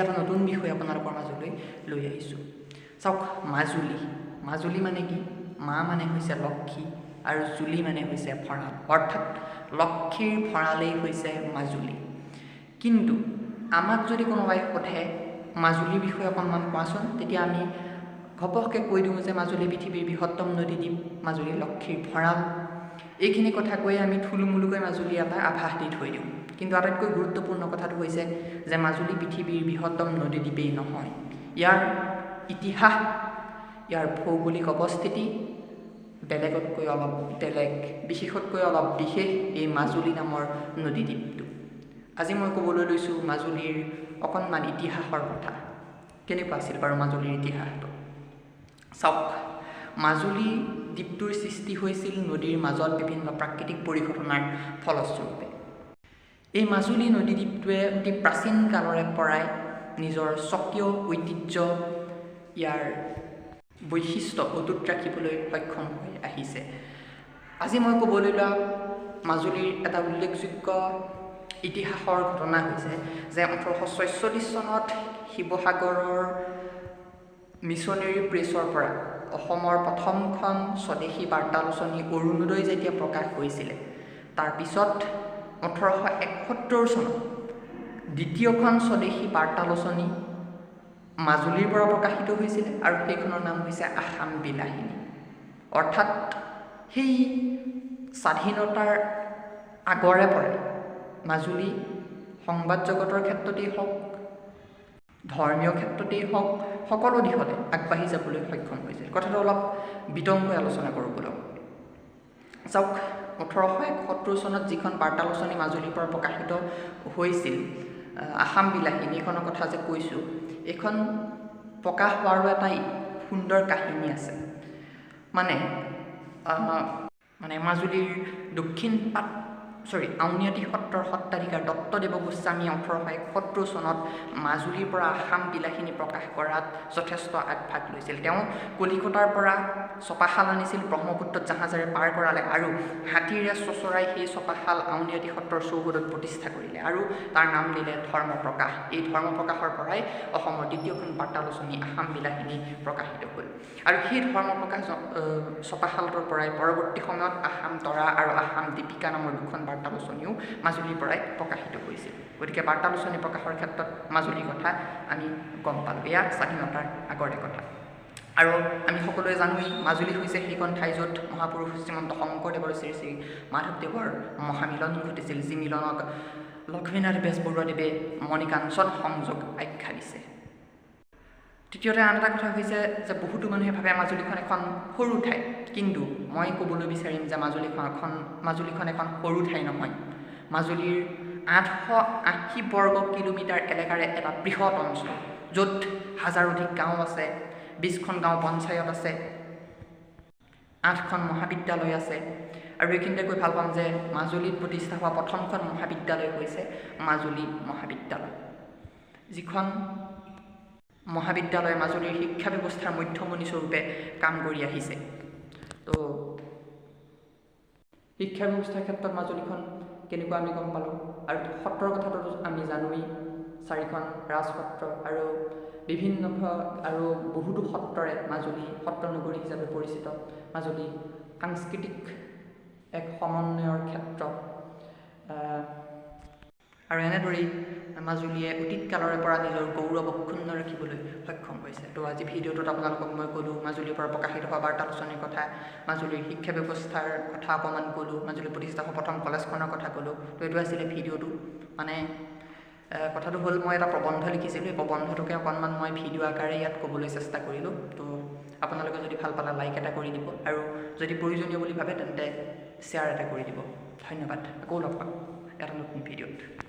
এটা নতুন বিষয় আপোনালোকৰ মাজলৈ লৈ আহিছোঁ। চাওক, মাজুলী মানে কি? মা মানে হৈছে লক্ষী আৰু জুলি মানে হৈছে ভঁৰাল, অৰ্থাৎ লক্ষীৰ ভঁৰালেই হৈছে মাজুলী। কিন্তু আমাক যদি কোনোবাই সোধে মাজুলীৰ বিষয়ে অকণমান কোৱাচোন, তেতিয়া আমি ঘপককৈ কৈ দিওঁ যে মাজুলী পৃথিৱীৰ বৃহত্তম নদীদ্বীপ, মাজুলী লক্ষীৰ ভঁৰাল। এইখিনি কথা কৈ আমি থুলমূলকৈ মাজুলীৰ এটা আভাস দি থৈ দিওঁ। কিন্তু আটাইতকৈ গুৰুত্বপূৰ্ণ কথাটো হৈছে যে মাজুলী পৃথিৱীৰ বৃহত্তম নদীদ্বীপেই নহয়, ইয়াৰ ইতিহাস, ইয়াৰ ভৌগোলিক অৱস্থিতি বেলেগতকৈ অলপ বেলেগ, বিশেষতকৈ অলপ বিশেষ এই মাজুলী নামৰ নদীদ্বীপটো। আজি মই ক'বলৈ লৈছোঁ মাজুলীৰ অকণমান ইতিহাসৰ কথা। কেনেকুৱা আছিল বাৰু মাজুলীৰ ইতিহাসটো? চাওক, মাজুলী দ্বীপটোৰ সৃষ্টি হৈছিল নদীৰ মাজত বিভিন্ন প্ৰাকৃতিক পৰিঘটনাৰ ফলস্বৰূপে। এই মাজুলী নদীদ্বীপটোৱে অতি প্ৰাচীন কালৰে পৰাই নিজৰ স্বকীয় ঐতিহ্য, ইয়াৰ বৈশিষ্ট্য অটুট ৰাখিবলৈ সক্ষম হৈ আহিছে। আজি মই ক'বলৈ লোৱা মাজুলীৰ এটা উল্লেখযোগ্য ইতিহাসৰ ঘটনা হৈছে যে 1846 চনত শিৱসাগৰৰ মিছনেৰী প্ৰেছৰ পৰা অসমৰ প্ৰথমখন স্বদেশী বাৰ্তালোচনী অৰুণোদয় যেতিয়া প্ৰকাশ হৈছিলে, তাৰপিছত 1871 চনত দ্বিতীয়খন স্বদেশী বাৰ্তালোচনী মাজুলীৰ পৰা প্ৰকাশিত হৈছিলে আৰু সেইখনৰ নাম হৈছে আসাম বিলাসিনী। অৰ্থাৎ সেই স্বাধীনতাৰ আগৰে পৰাই মাজুলী সংবাদ জগতৰ ক্ষেত্ৰতেই হওক, ধৰ্মীয় ক্ষেত্ৰতেই হওক, সকলো দিশতে আগবাঢ়ি যাবলৈ সক্ষম হৈছিল। কথাটো অলপ বিতংকৈ আলোচনা কৰোঁ বলক। চাওক, 1871 চনত যিখন বাৰ্তালোচনী মাজুলীৰ পৰা প্ৰকাশিত হৈছিল, আসাম বিলাসিনী, এইখনৰ কথা যে কৈছোঁ, এইখন প্ৰকাশ হোৱাৰো এটা সুন্দৰ কাহিনী আছে। মানে মাজুলীৰ আউনীআটী সত্ৰৰ সত্ৰাধিকাৰ দত্তদেৱ গোস্বামী 1871 চনত মাজুলীৰ পৰা আসাম বিলাসিনী প্ৰকাশ কৰাত যথেষ্ট আগভাগ লৈছিল। তেওঁ কলিকতাৰ পৰা ছপাশাল আনিছিল, ব্ৰহ্মপুত্ৰত জাহাজেৰে পাৰ কৰালে আৰু হাতীৰে চচৰাই সেই ছপাশাল আউনীআটী সত্ৰৰ চৌহদত প্ৰতিষ্ঠা কৰিলে আৰু তাৰ নাম দিলে ধৰ্মপ্ৰকাশ। এই ধৰ্মপ্ৰকাশৰ পৰাই অসমৰ দ্বিতীয়খন বাৰ্তালোচনী আসাম বিলাসিনী প্ৰকাশিত হ'ল। আৰু সেই ধৰ্মপ্ৰকাশ ছপাশালটোৰ পৰাই পৰৱৰ্তী সময়ত আসাম তৰা আৰু আসাম দীপিকা নামৰ দুখন বাৰ্তালোচনীও মাজুলীৰ পৰাই প্ৰকাশিত হৈছিল। গতিকে বাৰ্তালোচনী প্ৰকাশৰ ক্ষেত্ৰত মাজুলীৰ কথা আমি গম পালোঁ। এয়া স্বাধীনতাৰ আগৰে কথা। আৰু আমি সকলোৱে জানোৱেই মাজুলী হৈছে সেইখন ঠাই য'ত মহাপুৰুষ শ্ৰীমন্ত শংকৰদেৱ আৰু শ্ৰী শ্ৰী মাধৱদেৱৰ মহামিলন ঘটিছিল, যি মিলনক লক্ষ্মীনাথ বেজবৰুৱাদেৱে মণিকাঞ্চন সংযোগ আখ্যা দিছে। তৃতীয়তে আন এটা কথা হৈছে যে বহুতো মানুহে ভাবে মাজুলীখন এখন সৰু ঠাই, কিন্তু মই ক'বলৈ বিচাৰিম যে মাজুলীখন এখন সৰু ঠাই নহয়। মাজুলীৰ 880 বৰ্গ কিলোমিটাৰ এলেকাৰে এটা বৃহৎ অঞ্চল, য'ত হাজাৰধিক গাঁও আছে, 20খন গাঁও পঞ্চায়ত আছে, 8খন মহাবিদ্যালয় আছে। আৰু এইখিনিতে কৈ ভাল পাম যে মাজুলীত প্ৰতিষ্ঠা হোৱা প্ৰথমখন মহাবিদ্যালয় হৈছে মাজুলী মহাবিদ্যালয়, যিখন মহাবিদ্যালয় মাজুলীৰ শিক্ষা ব্যৱস্থাৰ মধ্যমণি স্বৰূপে কাম কৰি আহিছে। তো শিক্ষা ব্যৱস্থাৰ ক্ষেত্ৰত মাজুলীখন কেনেকুৱা আমি গম পালোঁ। আৰু সত্ৰৰ কথাটো আমি জানোৱেই, 4খন ৰাজসত্ৰ আৰু বিভিন্ন আৰু বহুতো সত্ৰৰে মাজুলী সত্ৰনগৰী হিচাপে পৰিচিত। মাজুলী সাংস্কৃতিক এক সমন্বয়ৰ ক্ষেত্ৰ। আৰু এনেদৰেই মাজুলীয়ে অতীত কালৰে পৰা নিজৰ গৌৰৱ অক্ষুণ্ণ ৰাখিবলৈ সক্ষম হৈছে। তো আজি ভিডিঅ'টোত আপোনালোকক মই ক'লোঁ মাজুলীৰ পৰা প্ৰকাশিত হোৱা বাৰ্তালোচনীৰ কথা, মাজুলীৰ শিক্ষা ব্যৱস্থাৰ কথা অকণমান ক'লোঁ, মাজুলী প্ৰতিষ্ঠা হোৱা প্ৰথম কলেজখনৰ কথা ক'লোঁ। তো এইটো আছিলে ভিডিঅ'টো। মানে কথাটো হ'ল, মই এটা প্ৰবন্ধ লিখিছিলোঁ, এই প্ৰবন্ধটোকে অকণমান মই ভিডিঅ' আকাৰে ইয়াত ক'বলৈ চেষ্টা কৰিলোঁ। তো আপোনালোকে যদি ভাল পালে লাইক এটা কৰি দিব, আৰু যদি প্ৰয়োজনীয় বুলি ভাবে তেন্তে শ্বেয়াৰ এটা কৰি দিব। ধন্যবাদ। আকৌ লগ পাম এটা নতুন ভিডিঅ'ত।